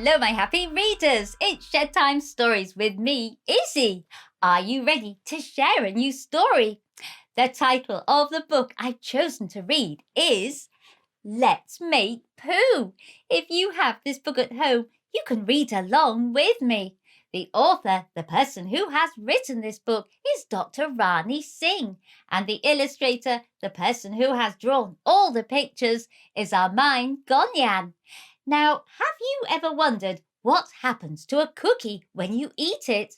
Hello, my happy readers. It's Shed Time Stories with me, Issy. Are you ready to share a new story? The title of the book I've chosen to read is Let's Make Poo. If you have this book at home, you can read along with me. The author, the person who has written this book, is Dr. Rani Singh, and the illustrator, the person who has drawn all the pictures, is Armine Gonyan. Now, have you ever wondered what happens to a cookie when you eat it?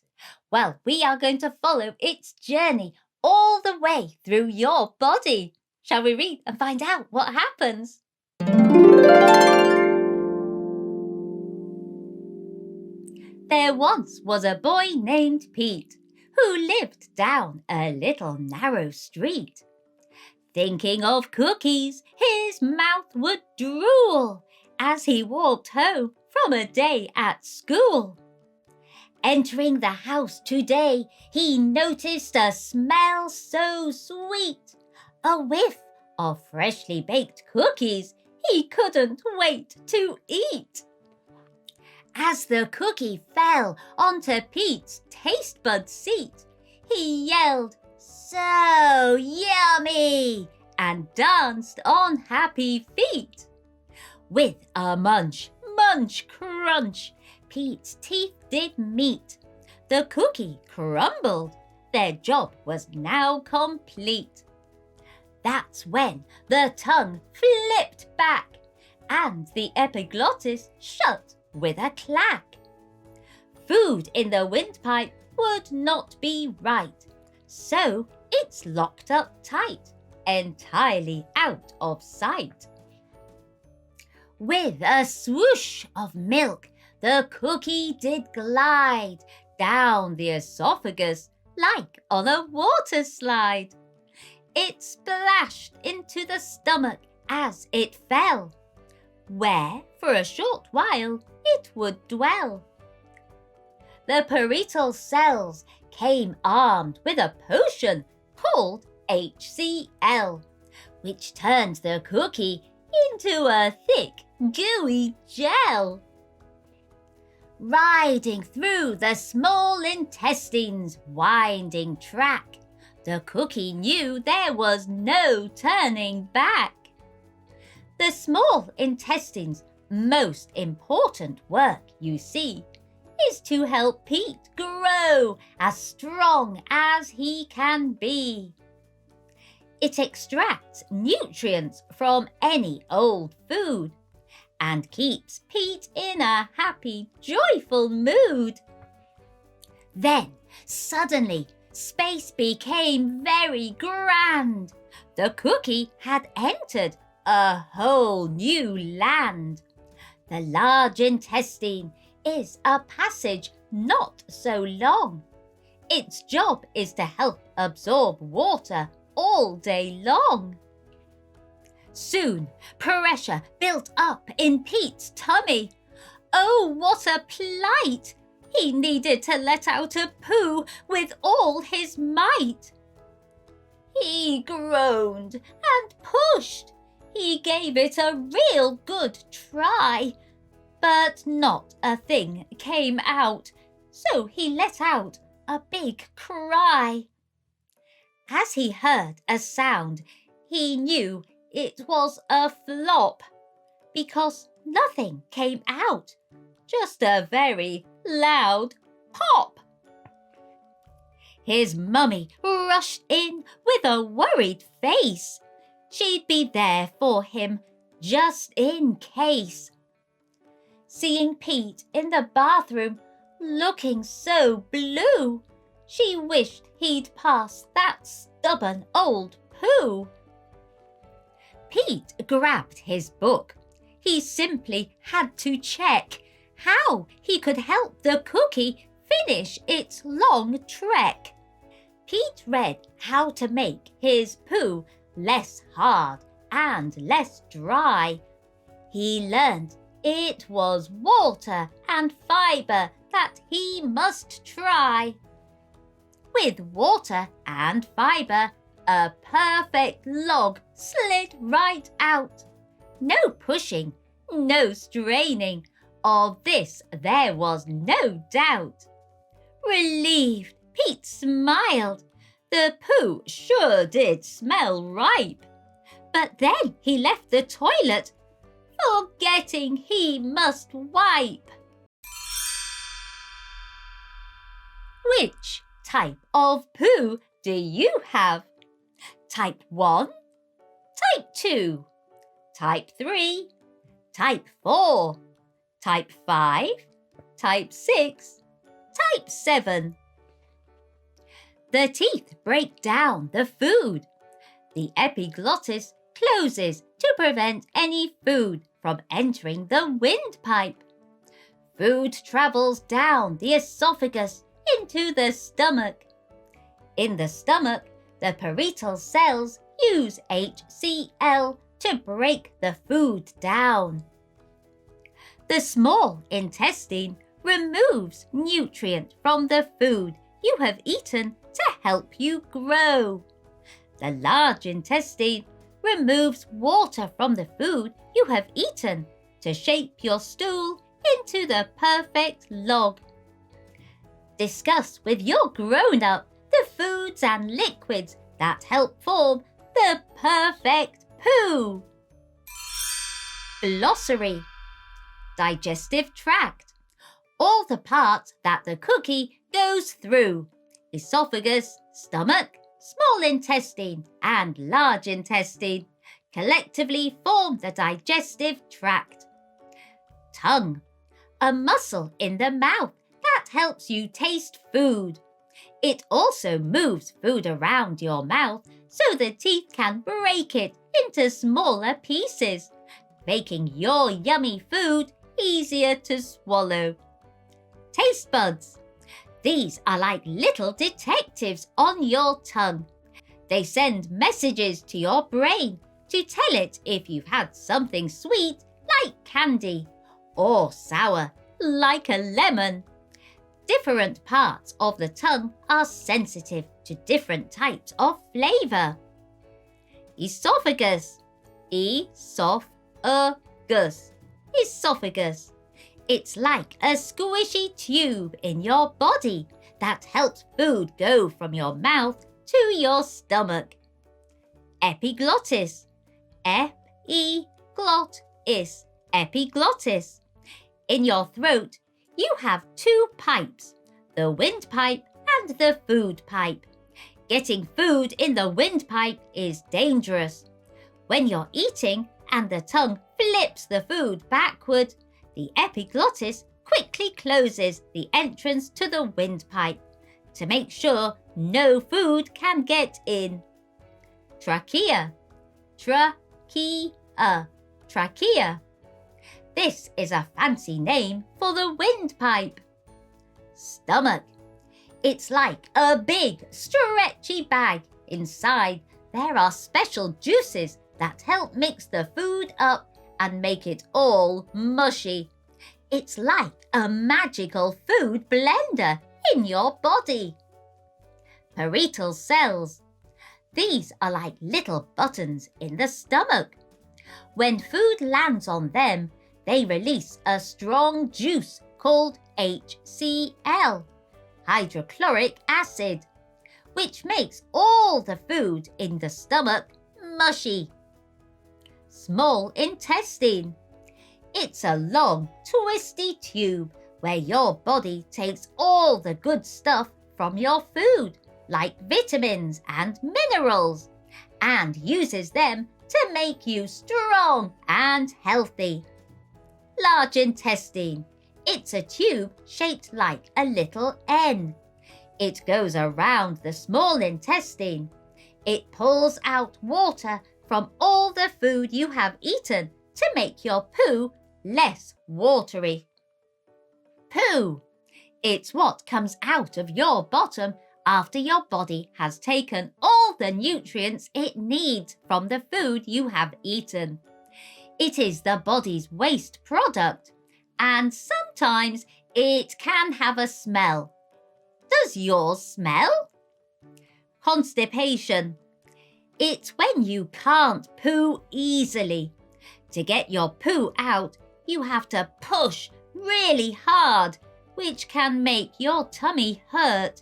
Well, we are going to follow its journey all the way through your body. Shall we read and find out what happens? There once was a boy named Pete who lived down a little narrow street. Thinking of cookies, his mouth would drool as he walked home from a day at school. Entering the house today, he noticed a smell so sweet, a whiff of freshly baked cookies he couldn't wait to eat. As the cookie fell onto Pete's taste bud seat, he yelled, "So yummy!" and danced on happy feet. With a munch, munch, crunch, Pete's teeth did meet. The cookie crumbled. Their job was now complete. That's when the tongue flipped back and the epiglottis shut with a clack. Food in the windpipe would not be right, so it's locked up tight, entirely out of sight. With a swoosh of milk, the cookie did glide down the esophagus like on a water slide. It splashed into the stomach as it fell, where for a short while it would dwell. The parietal cells came armed with a potion called HCl, which turned the cookie into a thick, gooey gel. Riding through the small intestine's winding track, the cookie knew there was no turning back. The small intestine's most important work, you see, is to help Pete grow as strong as he can be. It extracts nutrients from any old food and keeps Pete in a happy, joyful mood. Then, suddenly, space became very grand. The cookie had entered a whole new land. The large intestine is a passage not so long. Its job is to help absorb water all day long. Soon, pressure built up in Pete's tummy. Oh, what a plight! He needed to let out a poo with all his might. He groaned and pushed. He gave it a real good try, but not a thing came out, so he let out a big cry. As he heard a sound, he knew it was a flop, because nothing came out, just a very loud pop. His mummy rushed in with a worried face. She'd be there for him just in case. Seeing Pete in the bathroom looking so blue, she wished he'd pass that stubborn old poo. Pete grabbed his book. He simply had to check how he could help the cookie finish its long trek. Pete read how to make his poo less hard and less dry. He learned it was water and fibre that he must try. With water and fibre, a perfect log slid right out. No pushing, no straining, Of this there was no doubt. Relieved, Pete smiled. The poo sure did smell ripe. But then he left the toilet, forgetting he must wipe. Which type of poo do you have? Type 1, Type 2, Type 3, Type 4, Type 5, Type 6, Type 7. The teeth break down the food. The epiglottis closes to prevent any food from entering the windpipe. Food travels down the esophagus into the stomach. In the stomach, the parietal cells use HCl to break the food down. The small intestine removes nutrient from the food you have eaten to help you grow. The large intestine removes water from the food you have eaten to shape your stool into the perfect log. Discuss with your grown-up the foods and liquids that help form the perfect poo. Glossary. Digestive tract. All the parts that the cookie goes through. Esophagus, stomach, small intestine and large intestine collectively form the digestive tract. Tongue. A muscle in the mouth that helps you taste food. It also moves food around your mouth so the teeth can break it into smaller pieces, making your yummy food easier to swallow. Taste buds. These are like little detectives on your tongue. They send messages to your brain to tell it if you've had something sweet like candy or sour like a lemon. Different parts of the tongue are sensitive to different types of flavor. Esophagus. Esophagus. It's like a squishy tube in your body that helps food go from your mouth to your stomach. Epiglottis. Epiglottis. In your throat, you have two pipes, the windpipe and the food pipe. Getting food in the windpipe is dangerous. When you're eating and the tongue flips the food backward, the epiglottis quickly closes the entrance to the windpipe to make sure no food can get in. Trachea. Trachea. This is a fancy name for the windpipe. Stomach. It's like a big, stretchy bag. Inside, there are special juices that help mix the food up and make it all mushy. It's like a magical food blender in your body. Parietal cells. These are like little buttons in the stomach. When food lands on them, they release a strong juice called HCl, hydrochloric acid, which makes all the food in the stomach mushy. Small intestine. It's a long, twisty tube where your body takes all the good stuff from your food, like vitamins and minerals, and uses them to make you strong and healthy. Large intestine. It's a tube shaped like a little N. It goes around the small intestine. It pulls out water from all the food you have eaten to make your poo less watery. Poo. It's what comes out of your bottom after your body has taken all the nutrients it needs from the food you have eaten. It is the body's waste product, and sometimes it can have a smell. Does yours smell? Constipation. It's when you can't poo easily. To get your poo out, you have to push really hard, which can make your tummy hurt.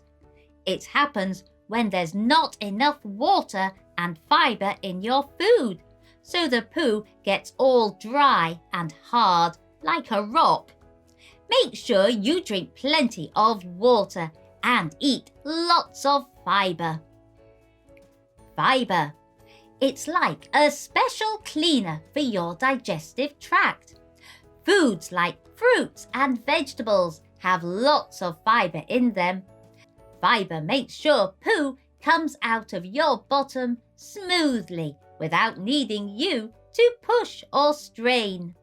It happens when there's not enough water and fibre in your food, so the poo gets all dry and hard like a rock. Make sure you drink plenty of water and eat lots of fibre. Fibre. It's like a special cleaner for your digestive tract. Foods like fruits and vegetables have lots of fibre in them. Fibre makes sure poo comes out of your bottom smoothly without needing you to push or strain.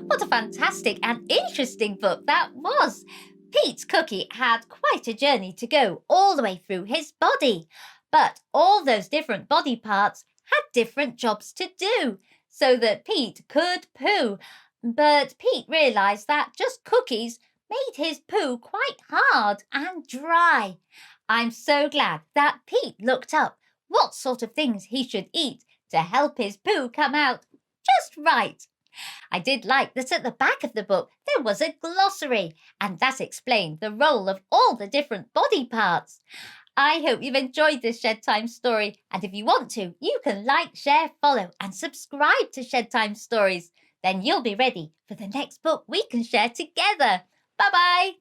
What a fantastic and interesting book that was! Pete's cookie had quite a journey to go all the way through his body, but all those different body parts had different jobs to do so that Pete could poo. But Pete realised that just cookies made his poo quite hard and dry. I'm so glad that Pete looked up what sort of things he should eat to help his poo come out just right. I did like that at the back of the book there was a glossary, and that explained the role of all the different body parts. I hope you've enjoyed this Shed Time story, and if you want to, you can like, share, follow and subscribe to Shed Time Stories. Then you'll be ready for the next book we can share together. Bye-bye!